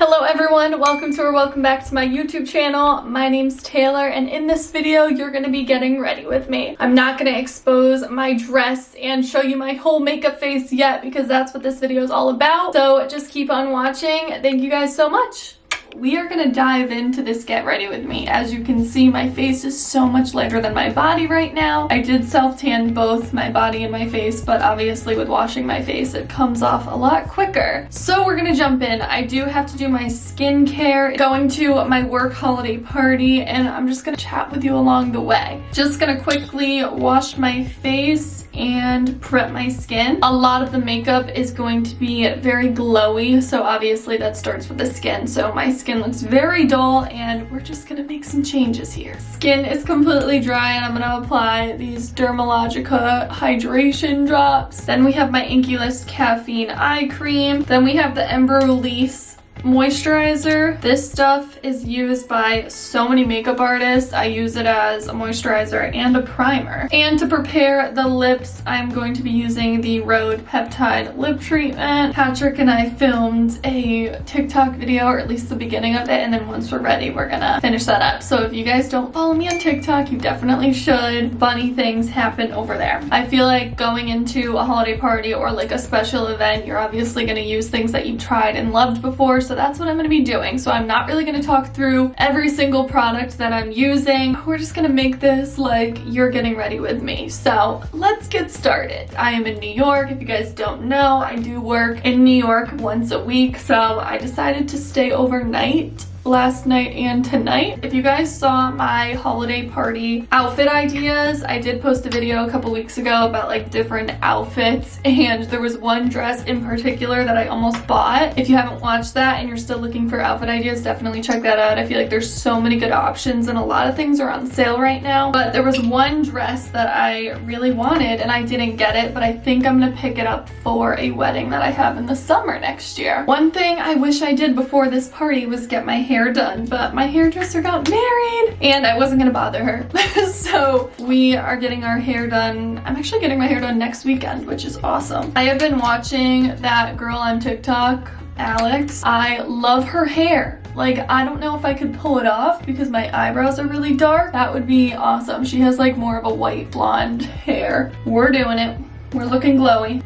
Hello everyone, welcome to or welcome back to my YouTube channel. My name's Taylor and in this video you're going to be getting ready with me. I'm not going to expose my dress and show you my whole makeup face yet because that's what this video is all about. So just keep on watching. Thank you guys so much. We are going to dive into this get ready with me. As you can see, my face is so much lighter than my body right now. I did self-tan both my body and my face, but obviously with washing my face, it comes off a lot quicker. So we're going to jump in. I do have to do my skincare, going to my work holiday party, and I'm just going to chat with you along the way. Just going to quickly wash my face and prep my skin. A lot of the makeup is going to be very glowy, so obviously that starts with the skin. So my skin looks very dull and we're just gonna make some changes here. Skin is completely dry and I'm gonna apply these Dermalogica hydration drops. Then we have my Enquires caffeine eye cream. Then we have the Ember Release moisturizer. This stuff is used by so many makeup artists. I use it as a moisturizer and a primer. And to prepare the lips, I'm going to be using the Rhode Peptide Lip Treatment. Patrick and I filmed a TikTok video, or at least the beginning of it, and then once we're ready, we're gonna finish that up. So if you guys don't follow me on TikTok, you definitely should. Funny things happen over there. I feel like going into a holiday party or like a special event, you're obviously gonna use things that you've tried and loved before, so that's what I'm going to be doing. So I'm not really going to talk through every single product that I'm using. We're just going to make this like you're getting ready with me. So let's get started. I am in New York. If you guys don't know, I do work in New York once a week. So I decided to stay overnight last night and tonight. If you guys saw my holiday party outfit ideas, I did post a video a couple weeks ago about like different outfits, and there was one dress in particular that I almost bought. If you haven't watched that and you're still looking for outfit ideas, definitely check that out. I feel like there's so many good options and a lot of things are on sale right now, but there was one dress that I really wanted and I didn't get it, but I think I'm gonna pick it up for a wedding that I have in the summer next year. One thing I wish I did before this party was get my hair done, but my hairdresser got married and I wasn't gonna bother her. So we are getting our hair done. I'm actually getting my hair done next weekend, which is awesome. I have been watching that girl on TikTok, Alex. I love her hair. Like, I don't know if I could pull it off because my eyebrows are really dark. That would be awesome. She has like more of a white blonde hair. We're doing it. We're looking glowy.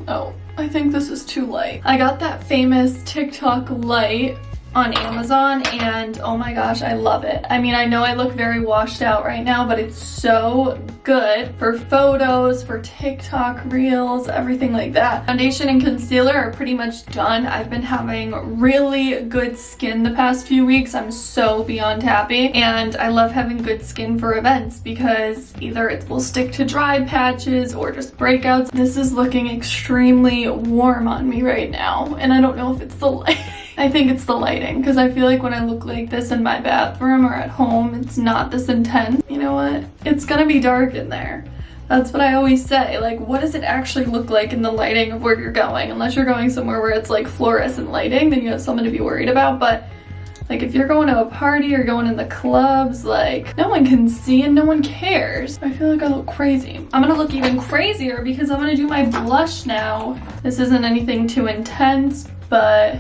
Oh, I think this is too light. I got that famous TikTok light on Amazon and oh my gosh, I love it. I mean, I know I look very washed out right now, but it's so good for photos, for TikTok reels, everything like that. Foundation and concealer are pretty much done. I've been having really good skin the past few weeks. I'm so beyond happy, and I love having good skin for events because either it will stick to dry patches or just breakouts. This is looking extremely warm on me right now, and I don't know if it's the light. I think it's the lighting because I feel like when I look like this in my bathroom or at home, it's not this intense. You know what? It's gonna be dark in there. That's what I always say. Like, what does it actually look like in the lighting of where you're going? Unless you're going somewhere where it's like fluorescent lighting, then you have something to be worried about. But like if you're going to a party or going in the clubs, like no one can see and no one cares. I feel like I look crazy. I'm gonna look even crazier because I'm gonna do my blush now. This isn't anything too intense, but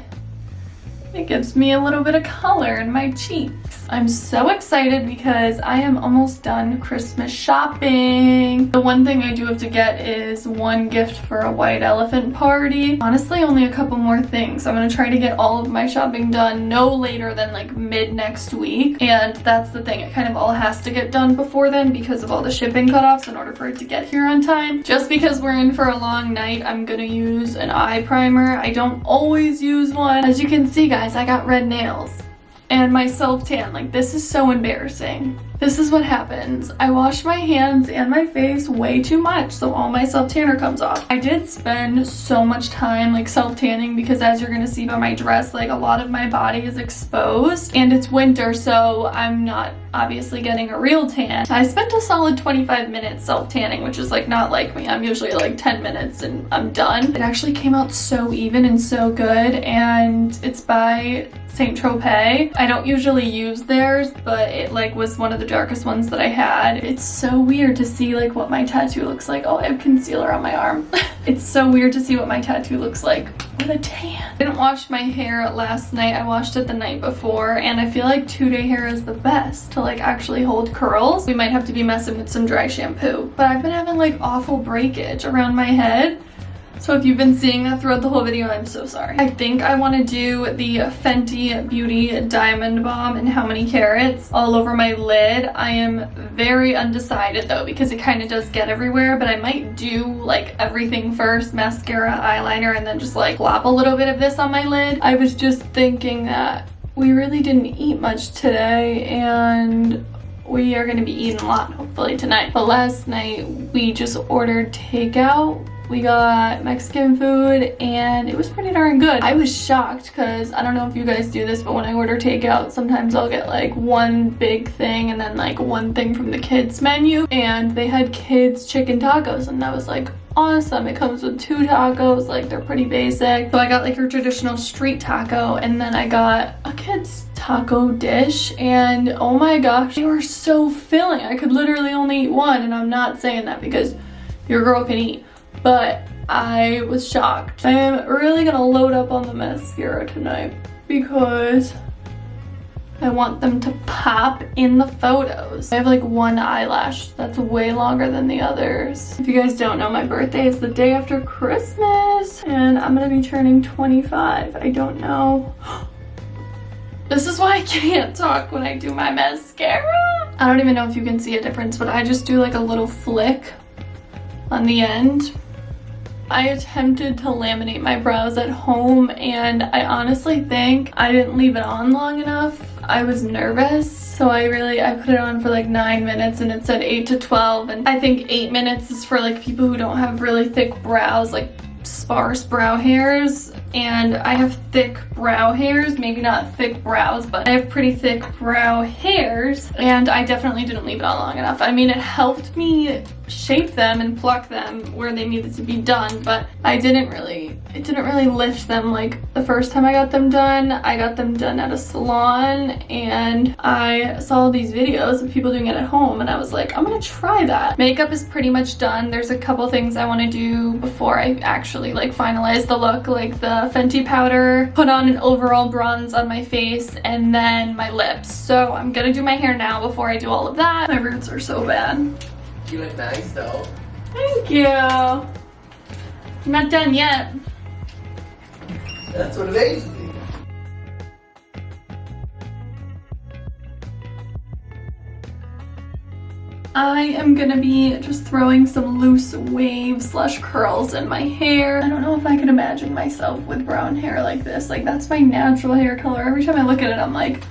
it gives me a little bit of color in my cheeks. I'm so excited because I am almost done Christmas shopping. The one thing I do have to get is one gift for a white elephant party. Honestly, only a couple more things. I'm gonna try to get all of my shopping done no later than like mid next week. And that's the thing, it kind of all has to get done before then because of all the shipping cutoffs in order for it to get here on time. Just because we're in for a long night, I'm gonna use an eye primer. I don't always use one. As you can see, guys, I got red nails and my self-tan. Like, this is so embarrassing. This is what happens. I wash my hands and my face way too much, so all my self-tanner comes off. I did spend so much time like self-tanning because, as you're gonna see by my dress, like a lot of my body is exposed and it's winter, so I'm not obviously getting a real tan. I spent a solid 25 minutes self-tanning, which is like not like me. I'm usually like 10 minutes and I'm done. It actually came out so even and so good, and it's by Saint Tropez. I don't usually use theirs, but it like was one of the darkest ones that I had. It's so weird to see like what my tattoo looks like. Oh, I have concealer on my arm. It's so weird to see what my tattoo looks like with a tan. I didn't wash my hair last night. I washed it the night before, and I feel like 2-day hair is the best to like actually hold curls. We might have to be messing with some dry shampoo, but I've been having like awful breakage around my head. So if you've been seeing that throughout the whole video, I'm so sorry. I think I want to do the Fenty Beauty Diamond Bomb in How Many Carats all over my lid. I am very undecided though, because it kind of does get everywhere, but I might do like everything first, mascara, eyeliner, and then just like plop a little bit of this on my lid. I was just thinking that we really didn't eat much today, and we are going to be eating a lot hopefully tonight. But last night we just ordered takeout. We got Mexican food and it was pretty darn good. I was shocked because I don't know if you guys do this, but when I order takeout, sometimes I'll get like one big thing and then like one thing from the kids menu, and they had kids chicken tacos, and that was like awesome. It comes with 2 tacos, like they're pretty basic. So I got like your traditional street taco, and then I got a kid's taco dish, and oh my gosh, they were so filling. I could literally only eat one, and I'm not saying that because your girl can eat, but I was shocked. I am really gonna load up on the mascara tonight because I want them to pop in the photos. I have like one eyelash that's way longer than the others. If you guys don't know, my birthday is the day after Christmas, and I'm gonna be turning 25. I don't know. This is why I can't talk when I do my mascara. I don't even know if you can see a difference, but I just do like a little flick on the end. I attempted to laminate my brows at home, and I honestly think I didn't leave it on long enough. I was nervous, so I put it on for like 9 minutes, and it said 8 to 12, and I think 8 minutes is for like people who don't have really thick brows, like sparse brow hairs, and I have thick brow hairs, maybe not thick brows, but I have pretty thick brow hairs, and I definitely didn't leave it on long enough. I mean, it helped me shape them and pluck them where they needed to be done, but it didn't really lift them like the first time I got them done. I got them done at a salon, and I saw these videos of people doing it at home, and I was like, I'm gonna try that. Makeup is pretty much done. There's a couple things I want to do before I actually like finalize the look, like the Fenty powder, put on an overall bronze on my face, and then my lips. So I'm gonna do my hair now before I do all of that. My roots are so bad. You look nice though. Thank you. I'm not done yet. That's what amazes me. I am gonna be just throwing some loose waves / curls in my hair. I don't know if I can imagine myself with brown hair like this. Like, that's my natural hair color. Every time I look at it, I'm like,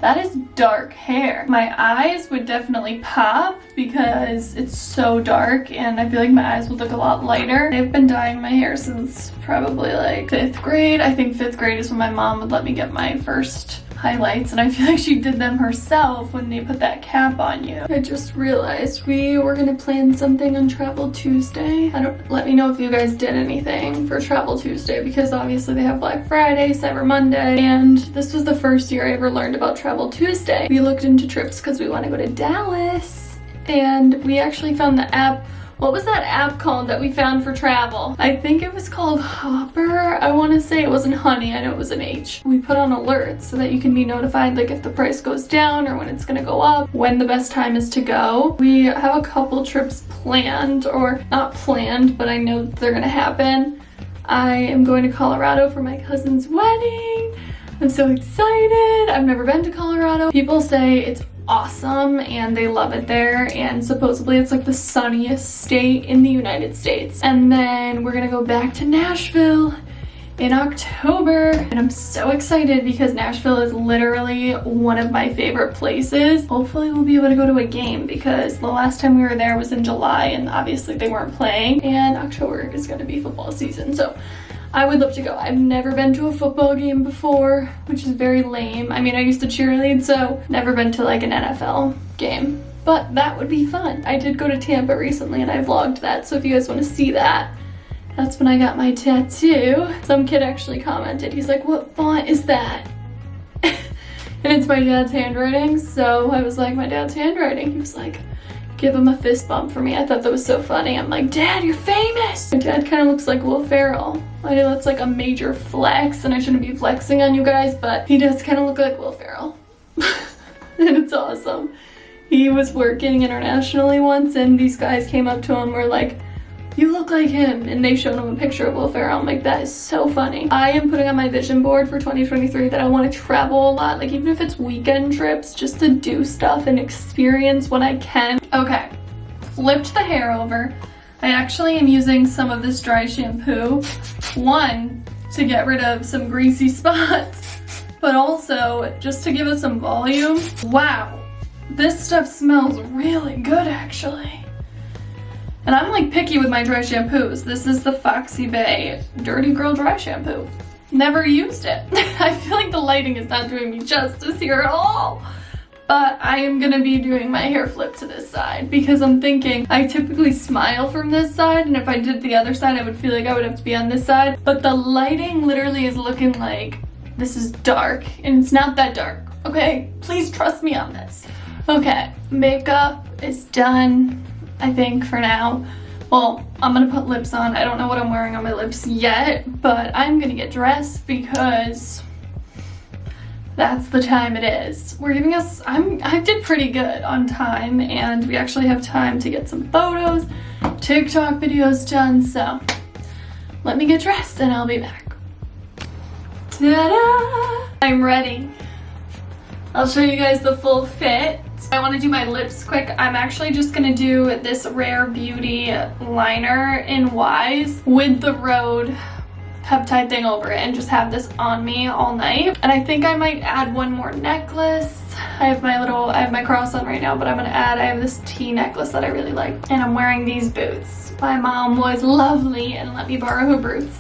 that is dark hair. My eyes would definitely pop because it's so dark, and I feel like my eyes would look a lot lighter. I've been dyeing my hair since probably like 5th grade. I think 5th grade is when my mom would let me get my first highlights, and I feel like she did them herself when they put that cap on you. I just realized we were gonna plan something on Travel Tuesday. Let me know if you guys did anything for Travel Tuesday, because obviously they have Black Friday, Cyber Monday, and this was the first year I ever learned about Travel Tuesday. We looked into trips because we want to go to Dallas, and we actually found the app. What was that app called that we found for travel? I think it was called Hopper. I want to say it wasn't Honey. I know it was an H. We put on alerts so that you can be notified like if the price goes down or when it's going to go up, when the best time is to go. We have a couple trips planned, or not planned, but I know they're going to happen. I am going to Colorado for my cousin's wedding. I'm so excited. I've never been to Colorado. People say it's awesome and they love it there, and supposedly it's like the sunniest state in the United States. And then we're gonna go back to Nashville in October, and I'm so excited because Nashville is literally one of my favorite places. Hopefully we'll be able to go to a game, because the last time we were there was in July and obviously they weren't playing, and October is gonna be football season, so I would love to go. I've never been to a football game before, which is very lame. I mean, I used to cheerlead, so never been to like an NFL game, but that would be fun. I did go to Tampa recently and I vlogged that, so if you guys want to see that, that's when I got my tattoo. Some kid actually commented, he's like, what font is that? And it's my dad's handwriting, so I was like, my dad's handwriting. He was like, give him a fist bump for me. I thought that was so funny. I'm like, Dad, you're famous. My dad kind of looks like Will Ferrell. I know that's like a major flex, and I shouldn't be flexing on you guys, but he does kind of look like Will Ferrell. And it's awesome. He was working internationally once, and these guys came up to him and were like, you look like him, and they showed him a picture of Will Ferrell. I'm like, that is so funny. I am putting on my vision board for 2023 that I want to travel a lot, like even if it's weekend trips, just to do stuff and experience what I can. Okay, flipped the hair over. I actually am using some of this dry shampoo, one, to get rid of some greasy spots, but also just to give it some volume. Wow, this stuff smells really good actually. And I'm like picky with my dry shampoos. This is the Foxy Bay Dirty Girl Dry Shampoo. Never used it. I feel like the lighting is not doing me justice here at all. But I am gonna be doing my hair flip to this side because I'm thinking I typically smile from this side, and if I did the other side, I would feel like I would have to be on this side. But the lighting literally is looking like this is dark, and it's not that dark, okay? Please trust me on this. Okay, makeup is done. I think for now. Well, I'm gonna put lips on. I don't know what I'm wearing on my lips yet, but I'm gonna get dressed because that's the time it is. We're giving us, I did pretty good on time, and we actually have time to get some photos, TikTok videos done, so let me get dressed and I'll be back. Ta-da! I'm ready. I'll show you guys the full fit. I want to do my lips quick. I'm actually just going to do this Rare Beauty liner in Wise with the Rhode peptide thing over it and just have this on me all night. And I think I might add one more necklace. I have my cross on right now, but I have this T necklace that I really like. And I'm wearing these boots. My mom was lovely and let me borrow her boots.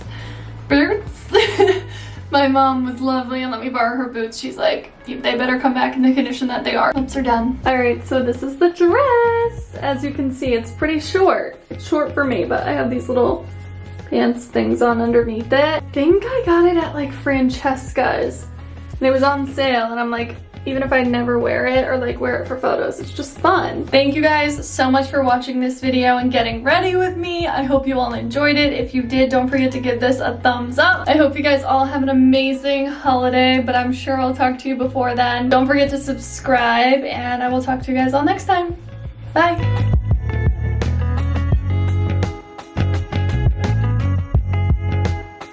My mom was lovely and let me borrow her boots. She's like, they better come back in the condition that they are. Lips are done. All right, so this is the dress. As you can see, it's pretty short. It's short for me, but I have these little pants things on underneath it. I think I got it at like Francesca's, and it was on sale, and I'm like, even if I never wear it or like wear it for photos, it's just fun. Thank you guys so much for watching this video and getting ready with me. I hope you all enjoyed it. If you did, don't forget to give this a thumbs up. I hope you guys all have an amazing holiday, but I'm sure I'll talk to you before then. Don't forget to subscribe, and I will talk to you guys all next time. Bye.